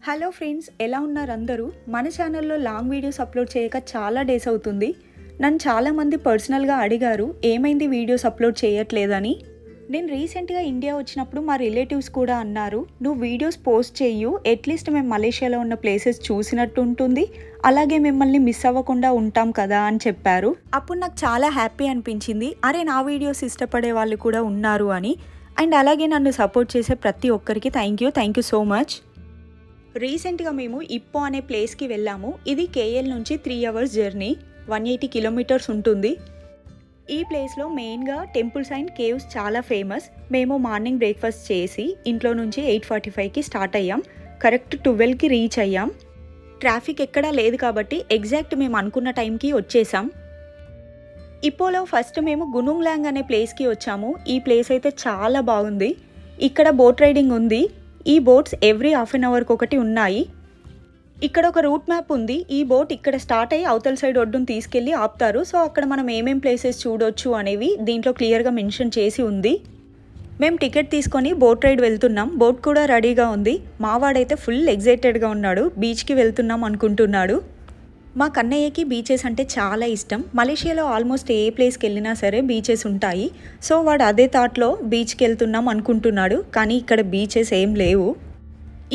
Hello friends, ఎలా ఉన్నారు అందరూ? మన ఛానల్లో లాంగ్ వీడియోస్ అప్లోడ్ చేయక చాలా డేస్ అవుతుంది. నన్ను చాలామంది పర్సనల్గా అడిగారు ఏమైంది వీడియోస్ అప్లోడ్ చేయట్లేదని. నేను రీసెంట్గా ఇండియా వచ్చినప్పుడు మా రిలేటివ్స్ కూడా అన్నారు, నువ్వు వీడియోస్ పోస్ట్ చేయు, అట్లీస్ట్ మేము మలేషియాలో ఉన్న ప్లేసెస్ చూసినట్టు ఉంటుంది, అలాగే మిమ్మల్ని మిస్ అవ్వకుండా ఉంటాం కదా అని చెప్పారు. అప్పుడు నాకు చాలా హ్యాపీ అనిపించింది, అరే నా వీడియోస్ ఇష్టపడే వాళ్ళు కూడా ఉన్నారు అని. అండ్ అలాగే నన్ను సపోర్ట్ చేసే ప్రతి ఒక్కరికి థ్యాంక్ యూ సో మచ్. రీసెంట్గా మేము ఇప్పో అనే ప్లేస్కి వెళ్ళాము. ఇది కేఎల్ నుంచి 3 hours జర్నీ, 180 kilometers ఉంటుంది. ఈ ప్లేస్లో మెయిన్గా టెంపుల్స్ అండ్ కేవ్స్ చాలా ఫేమస్. మేము మార్నింగ్ బ్రేక్ఫాస్ట్ చేసి ఇంట్లో నుంచి 8:45కి స్టార్ట్ అయ్యాం. కరెక్ట్ 12కి రీచ్ అయ్యాం. ట్రాఫిక్ ఎక్కడా లేదు కాబట్టి ఎగ్జాక్ట్ మేము అనుకున్న టైంకి వచ్చేసాం. ఇప్పోలో ఫస్ట్ మేము గునుంగ్లాంగ్ అనే ప్లేస్కి వచ్చాము. ఈ ప్లేస్ అయితే చాలా బాగుంది. ఇక్కడ బోట్ రైడింగ్ ఉంది. ఈ బోట్స్ ఎవ్రీ హాఫ్ అన్ అవర్కి ఒకటి ఉన్నాయి. ఇక్కడ ఒక రూట్ మ్యాప్ ఉంది. ఈ బోట్ ఇక్కడ స్టార్ట్ అయ్యి అవతల సైడ్ ఒడ్డును తీసుకెళ్ళి ఆపుతారు. సో అక్కడ మనం ఏమేం ప్లేసెస్ చూడొచ్చు అనేవి దీంట్లో క్లియర్గా మెన్షన్ చేసి ఉంది. మేము టికెట్ తీసుకొని బోట్ రైడ్ వెళ్తున్నాం. బోట్ కూడా రెడీగా ఉంది. మావాడైతే ఫుల్ ఎగ్జైటెడ్గా ఉన్నాడు, బీచ్కి వెళ్తున్నాం అనుకుంటున్నాడు. మా కన్నయ్యకి బీచెస్ అంటే చాలా ఇష్టం. మలేషియాలో ఆల్మోస్ట్ ఏ ప్లేస్కి వెళ్ళినా సరే బీచెస్ ఉంటాయి. సో వాడు అదే థాట్లో బీచ్కి వెళ్తున్నాం అనుకుంటున్నాడు, కానీ ఇక్కడ బీచెస్ ఏం లేవు.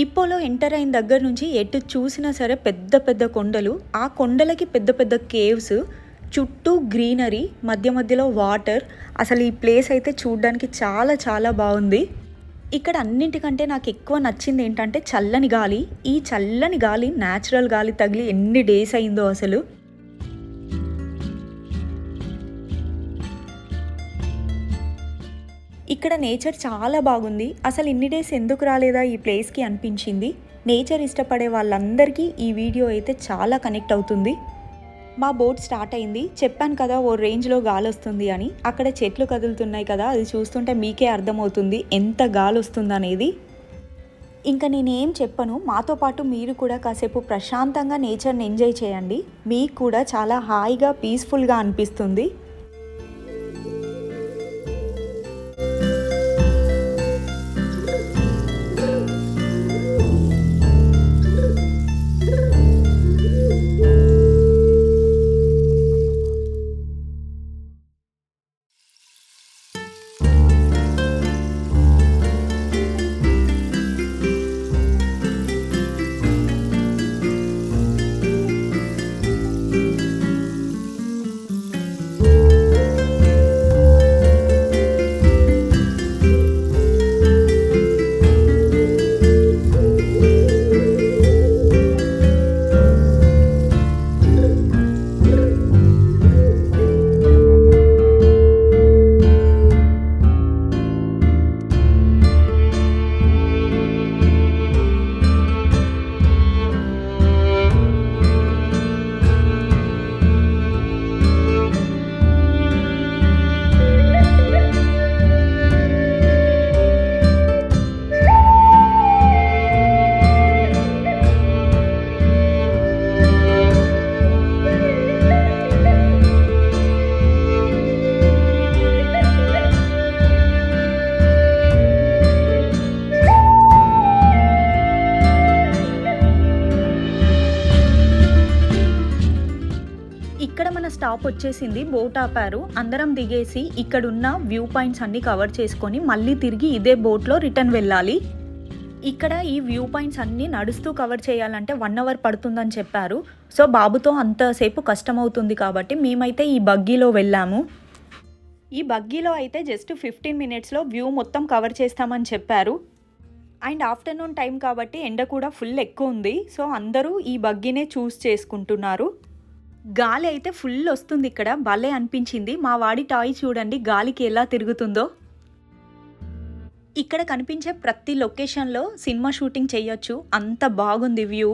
ఇప్పోలో ఎంటర్ అయిన దగ్గర నుంచి ఎటు చూసినా సరే పెద్ద పెద్ద కొండలు, ఆ కొండలకి పెద్ద పెద్ద కేవ్స్, చుట్టూ గ్రీనరీ, మధ్య మధ్యలో వాటర్. అసలు ఈ ప్లేస్ అయితే చూడడానికి చాలా చాలా బాగుంది. ఇక్కడ అన్నింటికంటే నాకు ఎక్కువ నచ్చింది ఏంటంటే చల్లని గాలి. ఈ చల్లని గాలి, న్యాచురల్ గాలి తగిలి ఎన్ని డేస్ అయిందో అసలు. ఇక్కడ నేచర్ చాలా బాగుంది. అసలు ఇన్ని డేస్ ఎందుకు రాలేదా ఈ ప్లేస్కి అనిపించింది. నేచర్ ఇష్టపడే వాళ్ళందరికీ ఈ వీడియో అయితే చాలా కనెక్ట్ అవుతుంది. మా బోట్ స్టార్ట్ అయింది. చెప్పాను కదా ఓ రేంజ్లో గాలి వస్తుంది అని. అక్కడ చెట్లు కదులుతున్నాయి కదా, అది చూస్తుంటే మీకే అర్థమవుతుంది ఎంత గాలి వస్తుంది అనేది. ఇంకా నేనేం చెప్పను, మాతో పాటు మీరు కూడా కాసేపు ప్రశాంతంగా నేచర్ని ఎంజాయ్ చేయండి. మీకు కూడా చాలా హాయిగా పీస్ఫుల్గా అనిపిస్తుంది. ఇక్కడ మన స్టాప్ వచ్చేసింది. బోట్ ఆపారు. అందరం దిగేసి ఇక్కడున్న వ్యూ పాయింట్స్ అన్నీ కవర్ చేసుకొని మళ్ళీ తిరిగి ఇదే బోట్లో రిటర్న్ వెళ్ళాలి. ఇక్కడ ఈ వ్యూ పాయింట్స్ అన్నీ నడుస్తూ కవర్ చేయాలంటే 1 hour పడుతుందని చెప్పారు. సో బాబుతో అంతసేపు కష్టమవుతుంది కాబట్టి మేమైతే ఈ బగ్గీలో వెళ్ళాము. ఈ బగ్గీలో అయితే జస్ట్ 15 minutesలో వ్యూ మొత్తం కవర్ చేస్తామని చెప్పారు. అండ్ ఆఫ్టర్నూన్ టైం కాబట్టి ఎండ కూడా ఫుల్ ఎక్కువ ఉంది. సో అందరూ ఈ బగ్గీనే చూస్ చేసుకుంటున్నారు. గాలి అయితే ఫుల్ వస్తుంది. ఇక్కడ భలే అనిపించింది. మా వాడి టాయ్ చూడండి గాలికి ఎలా తిరుగుతుందో. ఇక్కడ కనిపించే ప్రతి లొకేషన్లో సినిమా షూటింగ్ చేయొచ్చు, అంత బాగుంది వ్యూ.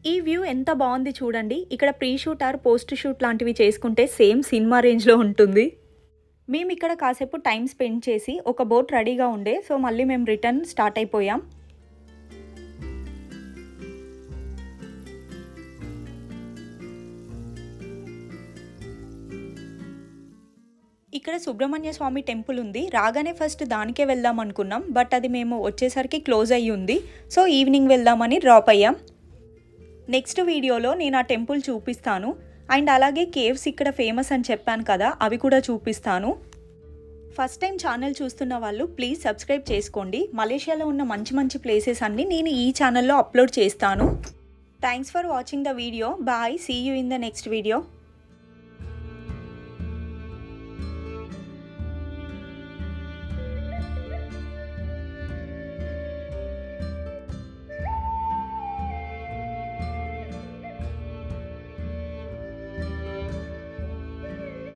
ఈ వ్యూ ఎంత బాగుంది చూడండి. ఇక్కడ pre shoot or post shoot లాంటివి చేసుకుంటే సేమ్ సినిమా రేంజ్లో ఉంటుంది. మేము ఇక్కడ కాసేపు టైం స్పెండ్ చేసి ఒక బోట్ రెడీగా ఉండే, సో మళ్ళీ మేము రిటర్న్ స్టార్ట్ అయిపోయాం. ఇక్కడ సుబ్రహ్మణ్య స్వామి టెంపుల్ ఉంది. రాగానే ఫస్ట్ దానికే వెళ్దాం అనుకున్నాం, బట్ అది మేము వచ్చేసరికి క్లోజ్ అయ్యి ఉంది. సో ఈవినింగ్ వెళ్దామని డ్రాప్ అయ్యాం. నెక్స్ట్ వీడియోలో నేను ఆ టెంపుల్ చూపిస్తాను. అండ్ అలాగే కేవ్స్ ఇక్కడ ఫేమస్ అని చెప్పాను కదా, అవి కూడా చూపిస్తాను. ఫస్ట్ టైం ఛానల్ చూస్తున్న వాళ్ళు ప్లీజ్ సబ్స్క్రైబ్ చేసుకోండి. మలేషియాలో ఉన్న మంచి మంచి ప్లేసెస్ అన్నీ నేను ఈ ఛానల్లో అప్లోడ్ చేస్తాను. Thanks for watching the video. Bye. See you in the next video.